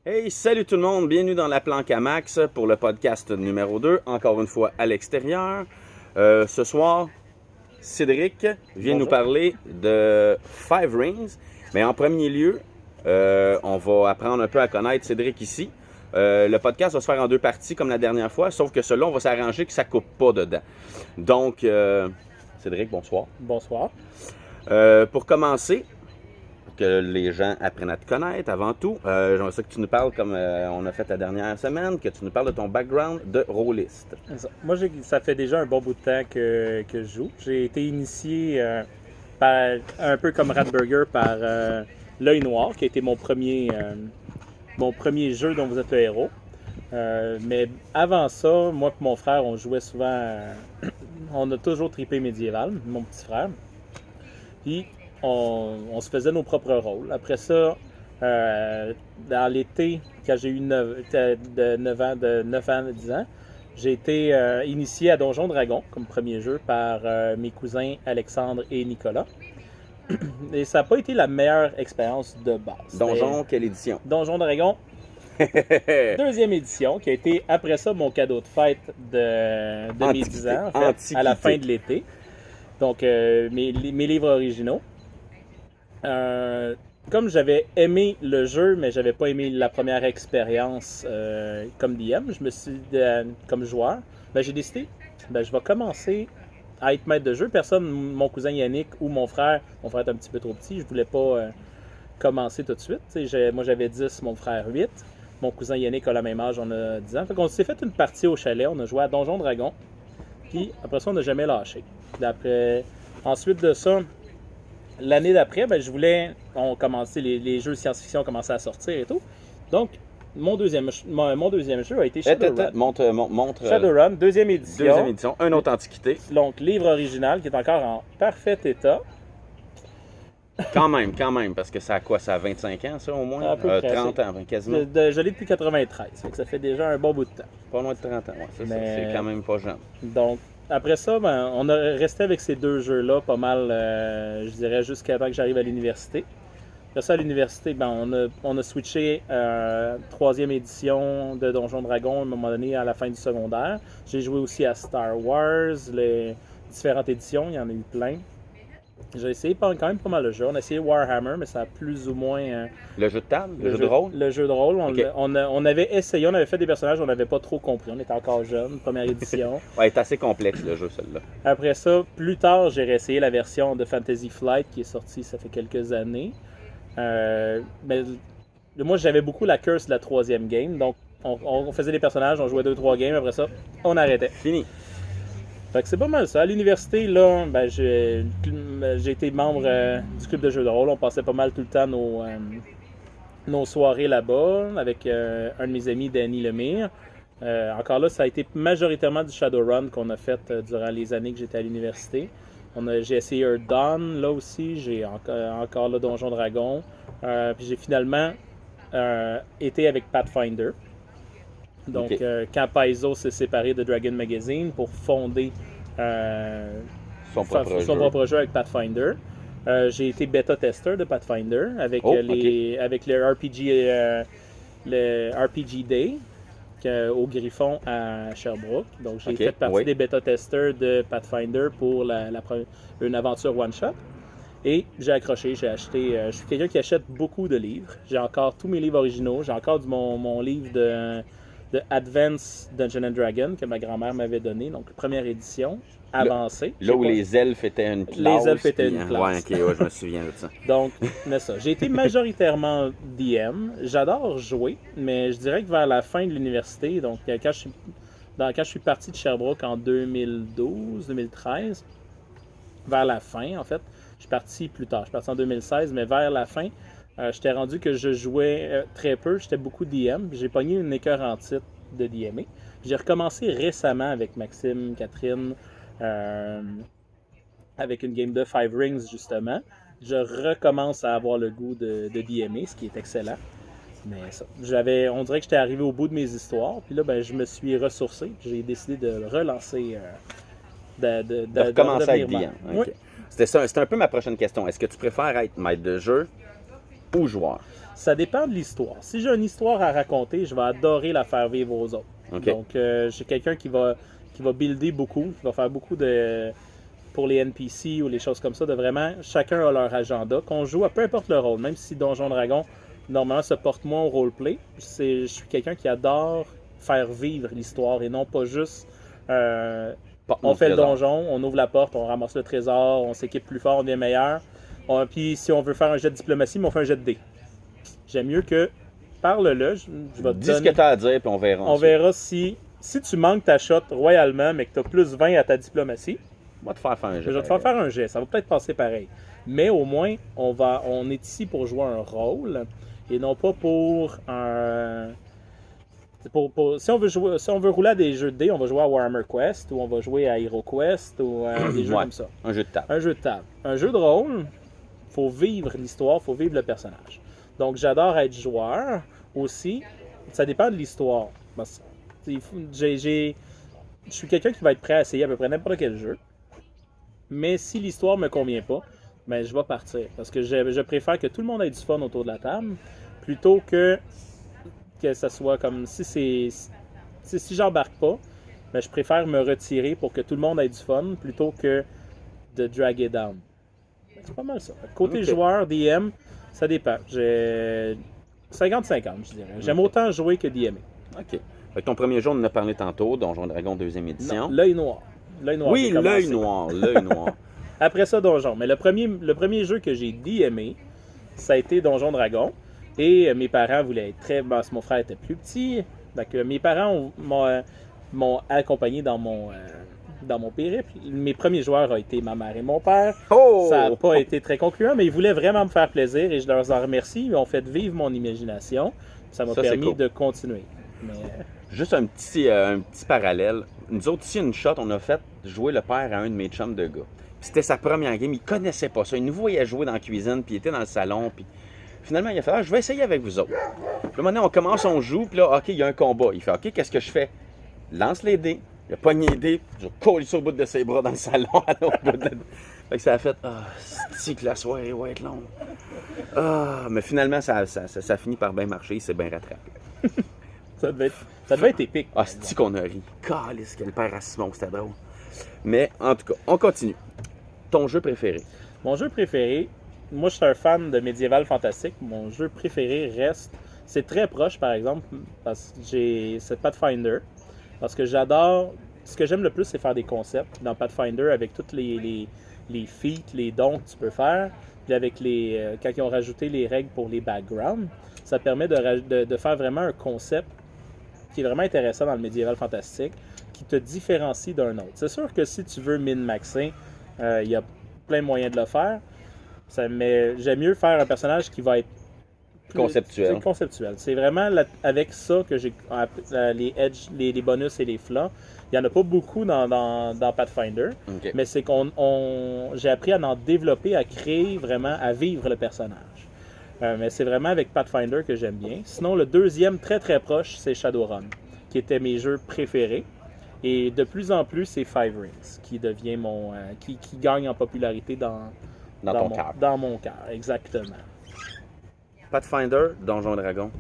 Hey, salut tout le monde, bienvenue dans la planque à Max pour le podcast numéro 2, encore une fois à l'extérieur. Ce soir, Cédric vient nous parler de Five Rings, mais en premier lieu, on va apprendre un peu à connaître Cédric ici. Le podcast va se faire en deux parties comme la dernière fois, sauf que celui-là, on va s'arranger que ça ne coupe pas dedans. Donc, Cédric, bonsoir. Bonsoir. Pour commencer, que les gens apprennent à te connaître avant tout. J'aimerais ça que tu nous parles, comme on a fait la dernière semaine, que tu nous parles de ton background de rôliste. Moi, ça fait déjà un bon bout de temps que je joue. J'ai été initié un peu comme Ratburger par L'Œil Noir, qui a été mon premier jeu dont vous êtes le héros. Mais avant ça, moi et mon frère, on jouait souvent... on a toujours trippé médiéval, mon petit frère. Puis, on se faisait nos propres rôles. Après ça, dans l'été, quand j'ai eu 9 ans, 10 ans, j'ai été initié à Donjon Dragon comme premier jeu par mes cousins Alexandre et Nicolas. Et ça n'a pas été la meilleure expérience de base. Donjon, quelle édition? Donjon Dragon, deuxième édition, qui a été après ça mon cadeau de fête de mes 10 ans, en fait, à la fin de l'été. Donc, mes livres originaux. Comme j'avais aimé le jeu, mais j'avais pas aimé la première expérience comme DM, je me suis comme joueur, j'ai décidé, je vais commencer à être maître de jeu. Personne, mon cousin Yannick ou mon frère est un petit peu trop petit, je voulais pas commencer tout de suite. Moi j'avais 10, mon frère 8. Mon cousin Yannick a le même âge, on a 10 ans. Fait qu'on s'est fait une partie au chalet, on a joué à Donjon Dragon. Puis après ça, on n'a jamais lâché. Ensuite de ça, l'année d'après, les jeux de science-fiction ont commencé à sortir et tout. Donc, mon deuxième jeu a été Shadowrun. Montre Shadowrun, deuxième édition. Deuxième édition, une autre antiquité. Donc, livre original qui est encore en parfait état. Quand même, parce que ça a quoi? Ça a 25 ans, ça, au moins? À peu près, 30 ans, quasiment. Je l'ai depuis 93, ça fait déjà un bon bout de temps. Pas loin de 30 ans, ouais, c'est quand même pas jeune. Donc, après ça, on a resté avec ces deux jeux-là pas mal, je dirais, jusqu'à temps que j'arrive à l'université. Après ça, à l'université, on a switché troisième édition de Donjon Dragon à un moment donné à la fin du secondaire. J'ai joué aussi à Star Wars, les différentes éditions, il y en a eu plein. J'ai essayé quand même pas mal de jeux. On a essayé Warhammer, mais ça a plus ou moins... le jeu de table? Le jeu de rôle? Le jeu de rôle. Okay. On avait essayé, on avait fait des personnages, on n'avait pas trop compris. On était encore jeunes, première édition. Ouais, il est assez complexe le jeu, celui-là. Après ça, plus tard, j'ai réessayé la version de Fantasy Flight qui est sortie, ça fait quelques années. Mais moi, j'avais beaucoup la curse de la troisième game. Donc, on faisait des personnages, on jouait 2-3 games. Après ça, on arrêtait. Fini. Fait que c'est pas mal ça. À l'université, là, j'ai été membre du club de jeux de rôle. On passait pas mal tout le temps nos soirées là-bas avec un de mes amis, Danny Lemire. Encore là, ça a été majoritairement du Shadowrun qu'on a fait durant les années que j'étais à l'université. J'ai essayé Earth Dawn, là aussi. J'ai encore le Donjon Dragon. Puis j'ai finalement été avec Pathfinder. Donc, quand Paizo s'est séparé de Dragon Magazine pour fonder son propre jeu avec Pathfinder, j'ai été bêta-testeur de Pathfinder avec le RPG Day au Griffon à Sherbrooke. Donc, j'ai fait partie des bêta-testeurs de Pathfinder pour une aventure one-shot. Et j'ai accroché, j'ai acheté. Je suis quelqu'un qui achète beaucoup de livres. J'ai encore tous mes livres originaux. J'ai encore mon livre de Advance Dungeons & Dragons que ma grand-mère m'avait donné, donc première édition, avancée. Là où les elfes étaient une classe. Les elfes étaient une classe. Ouais, je me souviens de ça. Donc, mais ça. J'ai été majoritairement DM. J'adore jouer, mais je dirais que vers la fin de l'université, donc quand je suis parti de Sherbrooke en 2012-2013, vers la fin, en fait, je suis parti plus tard. Je suis parti en 2016, mais vers la fin, j'étais rendu que je jouais très peu, j'étais beaucoup DM. J'ai pogné une écœur en titre de DM. J'ai recommencé récemment avec Maxime, Catherine, avec une game de Five Rings justement. Je recommence à avoir le goût de DM, ce qui est excellent. Mais ça, on dirait que j'étais arrivé au bout de mes histoires, puis là, je me suis ressourcé. J'ai décidé de relancer, de recommencer avec DM. Okay. Oui. C'était un peu ma prochaine question. Est-ce que tu préfères être maître de jeu ou joueur? Ça dépend de l'histoire. Si j'ai une histoire à raconter, je vais adorer la faire vivre aux autres. OK. Donc, j'ai quelqu'un qui va builder beaucoup, qui va faire beaucoup de... pour les NPC ou les choses comme ça, de vraiment, chacun a leur agenda, qu'on joue à peu importe le rôle, même si Donjon Dragon, normalement, se porte moins au roleplay. Je suis quelqu'un qui adore faire vivre l'histoire et non pas juste... on fait le donjon, on ouvre la porte, on ramasse le trésor, on s'équipe plus fort, on devient meilleur. Puis si on veut faire un jet de diplomatie, on fait un jet de dés. J'aime mieux que parle-le, je vais te Dis donner... ce que tu as à dire, puis on verra. On verra si tu manques ta shot royalement, mais que tu as plus 20 à ta diplomatie. On va te faire un jet. Je vais te faire faire un jet, ça va peut-être passer pareil. Mais au moins, on est ici pour jouer un rôle et non pas pour un... si on veut rouler à des jeux de dés, on va jouer à Warhammer Quest ou on va jouer à Hero Quest ou des jeux comme ça. Un jeu de table. Un jeu de table. Un jeu de rôle, faut vivre l'histoire, faut vivre le personnage. Donc j'adore être joueur aussi. Ça dépend de l'histoire. Je suis quelqu'un qui va être prêt à essayer à peu près n'importe quel jeu. Mais si l'histoire me convient pas, ben je vais partir. Parce que je préfère que tout le monde ait du fun autour de la table plutôt que ça soit comme si j'embarque pas, ben je préfère me retirer pour que tout le monde ait du fun plutôt que de drag it down. C'est pas mal ça. Côté joueur, DM, ça dépend. J'ai 50-50, je dirais. J'aime autant jouer que DMer. OK. Fait que ton premier jeu, on en a parlé tantôt, Donjon Dragon 2e édition. Non, l'œil noir. Oui, l'œil noir. Après ça, Donjon. Mais le premier jeu que j'ai DMé, ça a été Donjon Dragon. Et mes parents voulaient être très... mon frère était plus petit. Donc, mes parents m'ont accompagné dans mon périple. Mes premiers joueurs ont été ma mère et mon père. Oh! Ça n'a pas été très concluant, mais ils voulaient vraiment me faire plaisir et je leur en remercie. Ils ont fait vivre mon imagination. Ça m'a permis de continuer. Mais... Juste un petit parallèle. Nous autres, ici, une shot, on a fait jouer le père à un de mes chums de gars. Puis c'était sa première game. Il connaissait pas ça. Il nous voyait jouer dans la cuisine, puis il était dans le salon, puis... Finalement, il a fait « je vais essayer avec vous autres. » Puis à un moment donné, on commence, on joue, puis là, OK, il y a un combat. Il fait « OK, qu'est-ce que je fais? » Lance les dés. Il a pogné les dés, je colle sur le bout de ses bras dans le salon. Fait que ça a fait « Ah, c'est que la soirée va être longue. » Ah, mais finalement, ça finit par bien marcher, il s'est bien rattrapé. Ça devait être épique. Ah, c'est qu'on a ri. Calice, quel père à Simon, c'était drôle. Mais en tout cas, on continue. Ton jeu préféré? Mon jeu préféré... Moi, je suis un fan de médiéval fantastique. Mon jeu préféré reste... C'est très proche, par exemple, parce que c'est Pathfinder. Parce que j'adore... Ce que j'aime le plus, c'est faire des concepts dans Pathfinder avec toutes les feats, les dons que tu peux faire. Puis avec quand ils ont rajouté les règles pour les backgrounds, ça permet de faire vraiment un concept qui est vraiment intéressant dans le médiéval fantastique, qui te différencie d'un autre. C'est sûr que si tu veux min-maxer, il y a plein de moyens de le faire. Mais j'aime mieux faire un personnage qui va être conceptuel. C'est vraiment avec ça que j'ai les edge, les bonus et les flancs. Il n'y en a pas beaucoup dans Pathfinder, mais c'est j'ai appris à en développer, à créer vraiment, à vivre le personnage. Mais c'est vraiment avec Pathfinder que j'aime bien. Sinon, le deuxième très très proche, c'est Shadowrun, qui était mes jeux préférés. Et de plus en plus, c'est Five Rings, qui devient qui gagne en popularité dans mon cœur, exactement. Pathfinder, Donjon Dragon.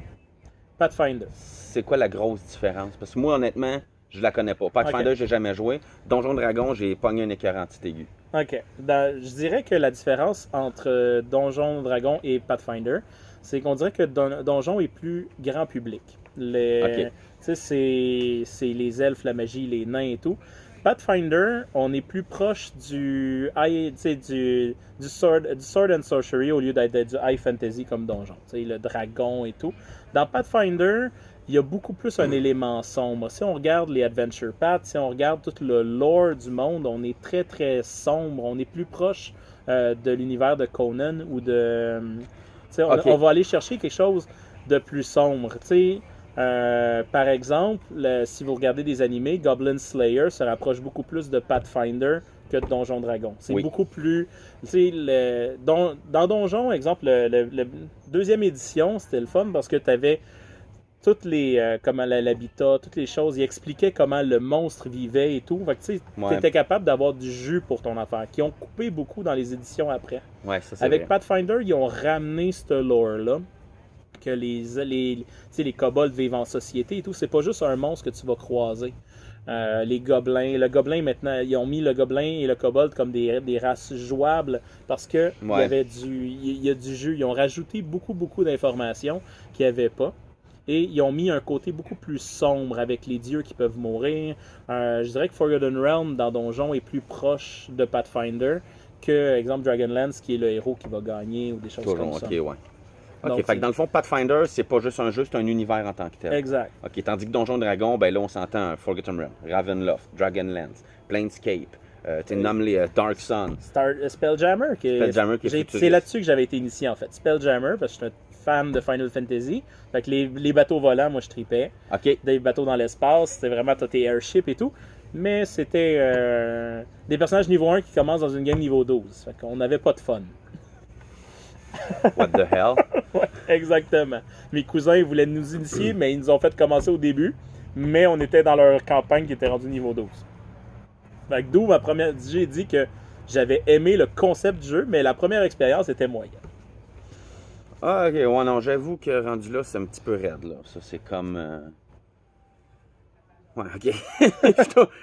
Pathfinder. C'est quoi la grosse différence? Parce que moi, honnêtement, je la connais pas. Pathfinder, j'ai jamais joué. Donjon Dragon, j'ai pogné un écœurant petit aigu. OK. Je dirais que la différence entre Donjon Dragon et Pathfinder, c'est qu'on dirait que Donjon est plus grand public. C'est les elfes, la magie, les nains et tout. Pathfinder, on est plus proche du sword and sorcery au lieu d'être du high fantasy comme donjon, le dragon et tout. Dans Pathfinder, il y a beaucoup plus un élément sombre. Si on regarde les adventure paths, si on regarde tout le lore du monde, on est très très sombre. On est plus proche de l'univers de Conan ou de... On va aller chercher quelque chose de plus sombre. Par exemple, si vous regardez des animés, Goblin Slayer se rapproche beaucoup plus de Pathfinder que de Donjon Dragon. C'est beaucoup plus... dans Donjon, exemple, le deuxième édition, c'était le fun parce que tu avais toutes les... comment l'habitat, toutes les choses. Il expliquait comment le monstre vivait et tout. Fait que tu étais capable d'avoir du jus pour ton affaire, qui ont coupé beaucoup dans les éditions après. Ouais, ça, c'est Avec vrai. Pathfinder, ils ont ramené ce lore-là que tu sais, les kobolds vivent en société et tout. C'est pas juste un monstre que tu vas croiser. Les gobelins. Le gobelin, maintenant, ils ont mis le gobelin et le kobold comme des races jouables parce que il y a du jeu. Ils ont rajouté beaucoup d'informations qu'il n'y avait pas. Et ils ont mis un côté beaucoup plus sombre avec les dieux qui peuvent mourir. Je dirais que Forgotten Realm dans Donjon est plus proche de Pathfinder que, exemple, Dragonlance qui est le héros qui va gagner ou des choses comme ça. OK, Donc, fait que dans le fond, Pathfinder, c'est pas juste un jeu, c'est un univers en tant que tel. Exact. OK, tandis que Donjon Dragon, ben là, on s'entend Forgotten Realm, Ravenloft, Dragonlance, Planescape, nomme les Dark Sun. Spelljammer, Spelljammer qui est futuriste. c'est là-dessus que j'avais été initié, en fait. Spelljammer, parce que je suis un fan de Final Fantasy. Fait que les bateaux volants, moi, je tripais. OK. Des bateaux dans l'espace, c'était vraiment tes airships et tout. Mais c'était des personnages niveau 1 qui commencent dans une game niveau 12. Fait qu'on n'avait pas de fun. What the hell? Ouais, exactement. Mes cousins ils voulaient nous initier, mais ils nous ont fait commencer au début. Mais on était dans leur campagne qui était rendue niveau 12. Fait que d'où j'ai dit que j'avais aimé le concept du jeu, mais la première expérience était moyenne. Ah, OK, ouais, non, j'avoue que rendu là, c'est un petit peu raide, là. Ça, c'est comme... Ouais, OK.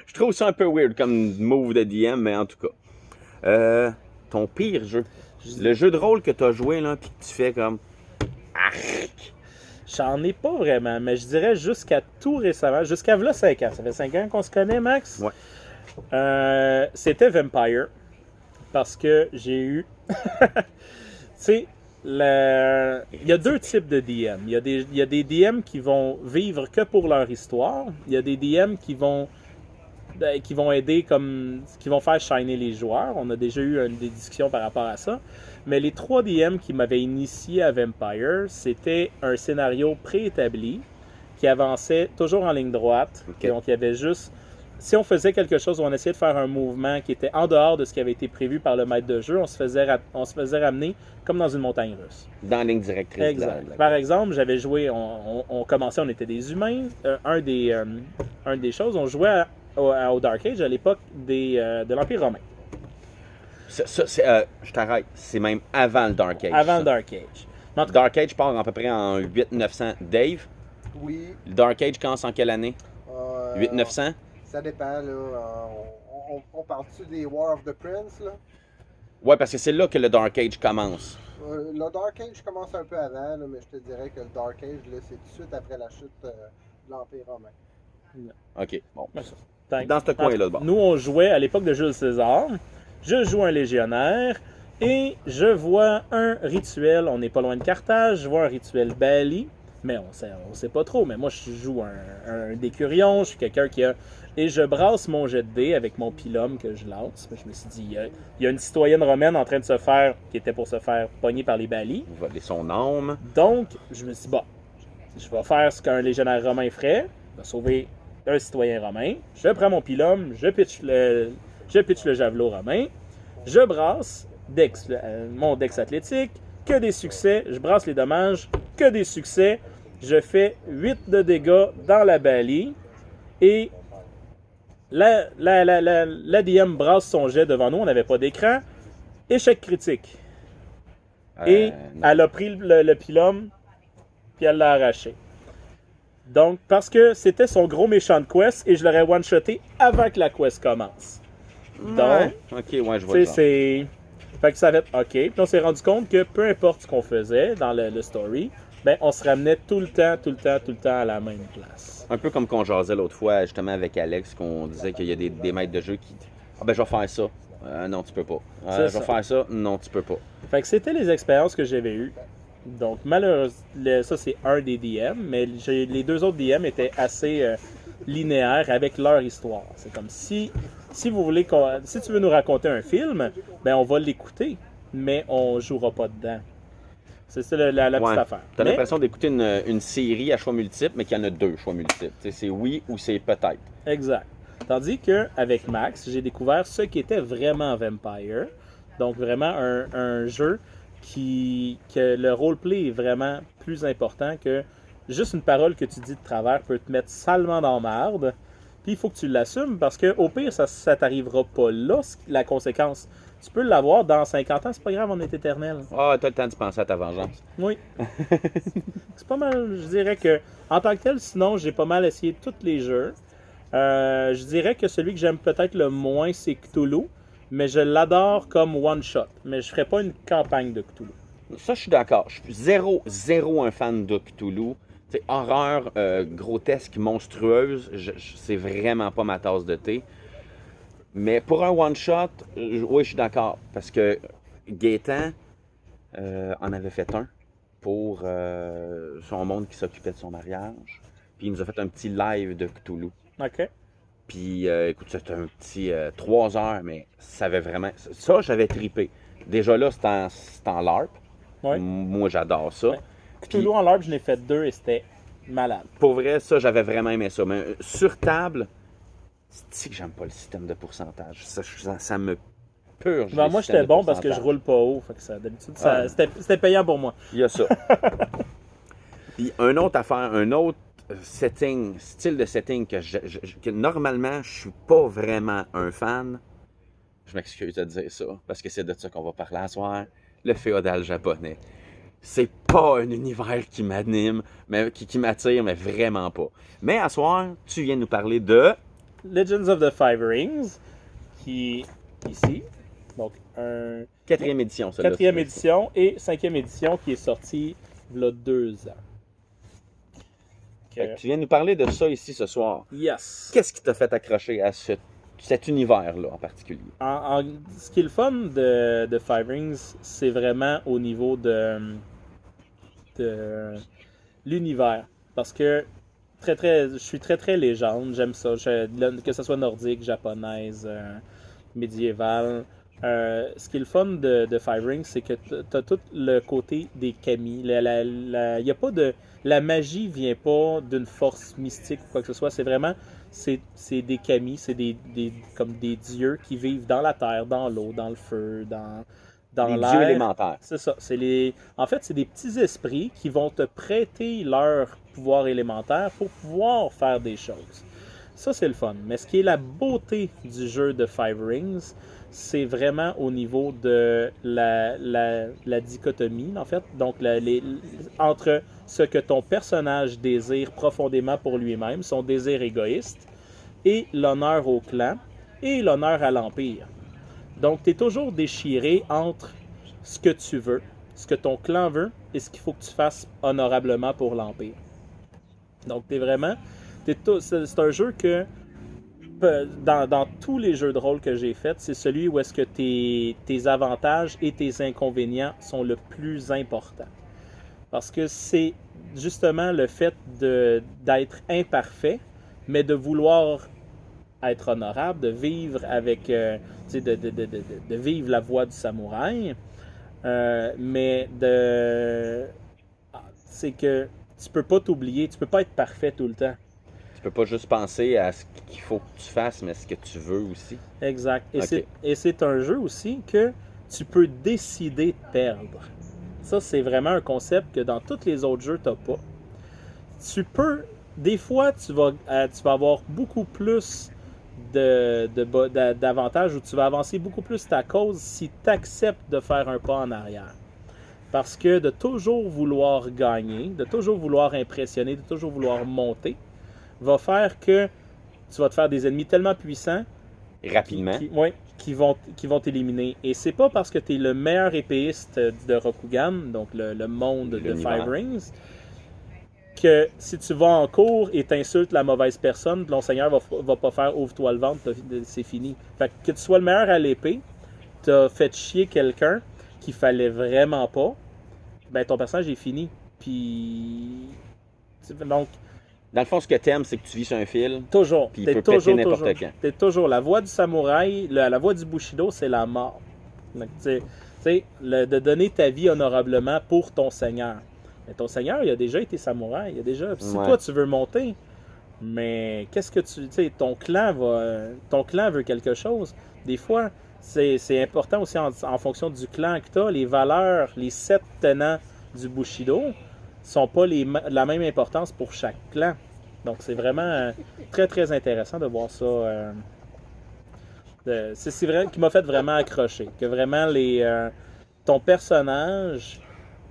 je trouve ça un peu weird comme move de DM, mais en tout cas. Ton pire jeu. Le jeu de rôle que tu as joué, là, puis que tu fais comme... Arc! J'en ai pas vraiment, mais je dirais jusqu'à tout récemment, jusqu'à v'là 5 ans. Ça fait 5 ans qu'on se connaît, Max? Ouais. C'était Vampire. Parce que j'ai eu... tu sais, il y a deux types de DM. Il y a des DM qui vont vivre que pour leur histoire. Il y a des DM qui vont aider qui vont faire shiner les joueurs. On a déjà eu des discussions par rapport à ça. Mais les 3 DM qui m'avaient initié à Vampire, c'était un scénario préétabli qui avançait toujours en ligne droite. Okay. Donc il y avait juste... Si on faisait quelque chose où on essayait de faire un mouvement qui était en dehors de ce qui avait été prévu par le maître de jeu, on se faisait ramener comme dans une montagne russe. Dans la ligne directrice. Exact. Par exemple, j'avais joué, on commençait, on était des humains. Un des choses, on jouait au Dark Age à l'époque de l'Empire romain. Je t'arrête, c'est même avant le Dark Age. Avant le Dark Age. Le Dark Age part à peu près en 800-900. Dave? Oui. Le Dark Age commence en quelle année? 800-900? Ça dépend, là. On parle-tu des War of the Prince, là? Ouais, parce que c'est là que le Dark Age commence. Le Dark Age commence un peu avant, là, mais je te dirais que le Dark Age, là, c'est tout de suite après la chute de l'Empire romain. OK, bon. Donc, dans ce coin-là, bon. Nous, on jouait à l'époque de Jules César. Je joue un légionnaire et je vois un rituel. On n'est pas loin de Carthage. Je vois un rituel Bali. Mais on sait pas trop. Mais moi, je joue un décurion. Je suis quelqu'un qui a... Et je brasse mon jet de dés avec mon pilum que je lance. Je me suis dit, il y a une citoyenne romaine en train de qui était pour se faire pogner par les Balis. Voler son âme. Donc, je me suis dit, bon, je vais faire ce qu'un légionnaire romain ferait. Je vais sauver un citoyen romain. Je prends mon pilum, je pitch le javelot romain. Je brasse mon dex athlétique. Que des succès. Je brasse les dommages. Que des succès. Je fais 8 de dégâts dans la balie. Et la DM brasse son jet devant nous. On n'avait pas d'écran. Échec critique. Et non. elle a pris le pilum. Puis elle l'a arraché. Donc, parce que c'était son gros méchant de quest. Et je l'aurais one-shoté avant que la quest commence. Donc, OK, ouais, je vois ça. Fait que ça va être OK. Puis on s'est rendu compte que peu importe ce qu'on faisait dans le story, ben on se ramenait tout le temps à la même place. Un peu comme qu'on jasait l'autre fois, justement, avec Alex, qu'on disait qu'il y a des maîtres de jeu qui... Ah ben, je vais faire ça. Non, tu peux pas. Je vais faire ça. Non, tu peux pas. Fait que c'était les expériences que j'avais eues. Donc, malheureusement, ça c'est un des DM, mais les 2 autres DM étaient assez linéaires avec leur histoire. C'est comme si vous voulez si tu veux nous raconter un film, ben on va l'écouter, mais on jouera pas dedans. C'est ça la petite affaire. T'as l'impression d'écouter une série à choix multiples, mais qu'il y en a 2 choix multiples. T'sais, c'est oui ou c'est peut-être. Exact. Tandis qu'avec Max, j'ai découvert ce qui était vraiment Vampire. Donc vraiment un jeu que le roleplay est vraiment plus important que juste une parole que tu dis de travers peut te mettre salement dans la marde. Puis il faut que tu l'assumes parce que au pire, ça t'arrivera pas là, la conséquence. Tu peux l'avoir dans 50 ans, c'est pas grave, on est éternel. Ah, t'as le temps de penser à ta vengeance. Oui. C'est pas mal, je dirais que, en tant que tel, sinon, j'ai pas mal essayé tous les jeux. Je dirais que celui que j'aime peut-être le moins, c'est Cthulhu, mais je l'adore comme one-shot. Mais je ferais pas une campagne de Cthulhu. Ça, je suis d'accord. Je suis zéro un fan de Cthulhu. C'est horreur grotesque, monstrueuse. C'est vraiment pas ma tasse de thé. Mais pour un one-shot, oui, je suis d'accord. Parce que Gaétan en avait fait un pour son monde qui s'occupait de son mariage. Puis il nous a fait un petit live de Cthulhu. OK. Puis écoute, c'était un petit 3 heures, mais ça avait vraiment... Ça, j'avais trippé. Déjà là, c'est en LARP. Ouais. Moi, j'adore ça. Ouais. Cthulhu en LARP, je l'ai fait 2 et c'était malade. Pour vrai, ça, j'avais vraiment aimé ça. Mais sur table, c'est que j'aime pas le système de pourcentage. Ça me purge. Ben, les moi, systèmes j'étais de bon parce que je pourcentage. roule pas haut. Fait que ça, d'habitude, Ah. c'était payant pour moi. Il y a ça. Puis un autre affaire, un autre style de setting que normalement, je suis pas vraiment un fan. Je m'excuse de dire ça, parce que c'est de ça qu'on va parler à soir. Le féodal japonais. C'est pas un univers qui m'anime, mais qui m'attire, mais vraiment pas. Mais à soir, tu viens nous parler de... Legends of the Five Rings, qui est ici. Donc, un 4e édition, ça. 4e édition et 5e édition qui est sortie il y a 2 ans. Fait que tu viens nous parler de ça ici ce soir. Yes. Qu'est-ce qui t'a fait accrocher à cet univers-là en particulier? Ce qui est le fun de Five Rings, c'est vraiment au niveau de l'univers. Parce que je suis très légende, j'aime ça. Que ce soit nordique, japonaise, médiévale. Ce qui est le fun de Five Rings, c'est que tu as tout le côté des kami. Y a pas de, la magie vient pas d'une force mystique ou quoi que ce soit. C'est vraiment c'est des kami, c'est comme des dieux qui vivent dans la terre, dans l'eau, dans le feu, dans Des l'air. dieux élémentaires. C'est ça. En fait, c'est des petits esprits qui vont te prêter leur pouvoir élémentaire pour pouvoir faire des choses. Ça, c'est le fun. Mais ce qui est la beauté du jeu de Five Rings, c'est vraiment au niveau de la dichotomie, en fait. Donc, entre ce que ton personnage désire profondément pour lui-même, son désir égoïste, et l'honneur au clan, et l'honneur à l'Empire. Donc, tu es toujours déchiré entre ce que tu veux, ce que ton clan veut, et ce qu'il faut que tu fasses honorablement pour l'Empire. Donc, c'est un jeu que, dans tous les jeux de rôle que j'ai faits, c'est celui où est-ce que tes avantages et tes inconvénients sont le plus importants. Parce que c'est justement le fait d'être imparfait, mais de vouloir être honorable, de vivre avec, de vivre la voie du samouraï, mais c'est que tu peux pas t'oublier, tu peux pas être parfait tout le temps. Tu peux pas juste penser à ce qu'il faut que tu fasses, mais ce que tu veux aussi. Exact. Ok. Et c'est un jeu aussi que tu peux décider de perdre. Ça, c'est vraiment un concept que dans tous les autres jeux, tu n'as pas. Des fois, tu vas avoir beaucoup plus d'avantages ou tu vas avancer beaucoup plus ta cause si tu acceptes de faire un pas en arrière. Parce que de toujours vouloir gagner, de toujours vouloir impressionner, de toujours vouloir monter, va faire que tu vas te faire des ennemis tellement puissants Rapidement. qui vont t'éliminer. Et c'est pas parce que tu es le meilleur épéiste de Rokugan, donc le monde de L'univers. Five Rings, que si tu vas en cours et t'insultes la mauvaise personne, ton seigneur va pas faire ouvre-toi le ventre, c'est fini. Fait que tu sois le meilleur à l'épée, t'as fait chier quelqu'un qu'il fallait vraiment pas, ben ton personnage est fini. Puis donc Dans le fond, ce que t'aimes, c'est que tu vis sur un fil. toujours, Puis il peut péter n'importe quand. t'es toujours la voie du samouraï, la voie du bushido, c'est la mort. Donc, tu sais, de donner ta vie honorablement pour ton seigneur. Mais ton seigneur, il a déjà été samouraï, si Ouais. toi tu veux monter, mais qu'est-ce que tu sais, ton clan veut quelque chose. Des fois, c'est important aussi en fonction du clan que tu as, les valeurs, les 7 tenants du bushido sont pas la même importance pour chaque clan. Donc, c'est vraiment très, très intéressant de voir ça. C'est vrai qui m'a fait vraiment accrocher. Que vraiment, ton personnage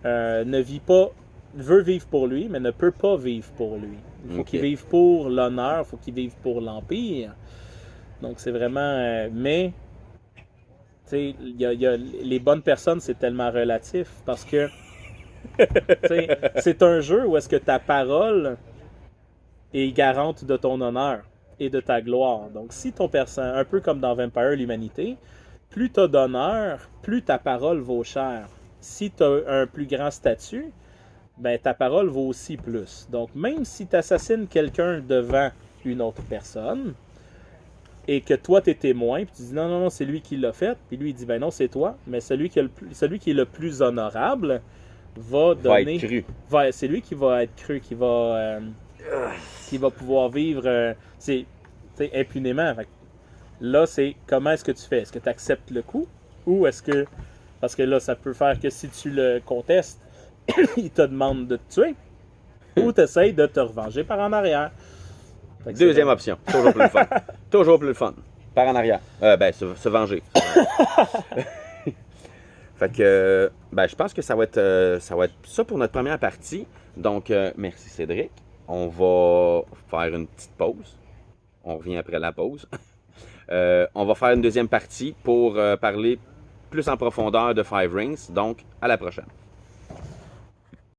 veut vivre pour lui, mais ne peut pas vivre pour lui. Il faut qu'il vive pour l'honneur, il faut qu'il vive pour l'Empire. Donc, c'est vraiment... mais, tu sais, les bonnes personnes, c'est tellement relatif parce que c'est un jeu où est-ce que ta parole est garante de ton honneur et de ta gloire. Donc, si ton personnage, un peu comme dans Vampire l'Humanité, plus tu as d'honneur, plus ta parole vaut cher. Si tu as un plus grand statut, ben ta parole vaut aussi plus. Donc, même si tu assassines quelqu'un devant une autre personne, et que toi, tu es témoin, puis tu dis non, c'est lui qui l'a fait, puis lui, il dit ben non, c'est toi, mais celui qui est le plus honorable va donner. Va être cru. C'est lui qui va être cru, qui va pouvoir vivre impunément. Fait que là, c'est comment est-ce que tu fais? Est-ce que tu acceptes le coup? Ou est-ce que. Parce que là, ça peut faire que si tu le contestes, il te demande de te tuer. Ou tu essaies de te revenger par en arrière. Deuxième option. Toujours plus le fun. Toujours plus le fun. Par en arrière. Se venger. Fait que, je pense que ça va être ça pour notre première partie. Donc, merci Cédric. On va faire une petite pause. On revient après la pause. On va faire une deuxième partie pour parler plus en profondeur de Five Rings. Donc, à la prochaine.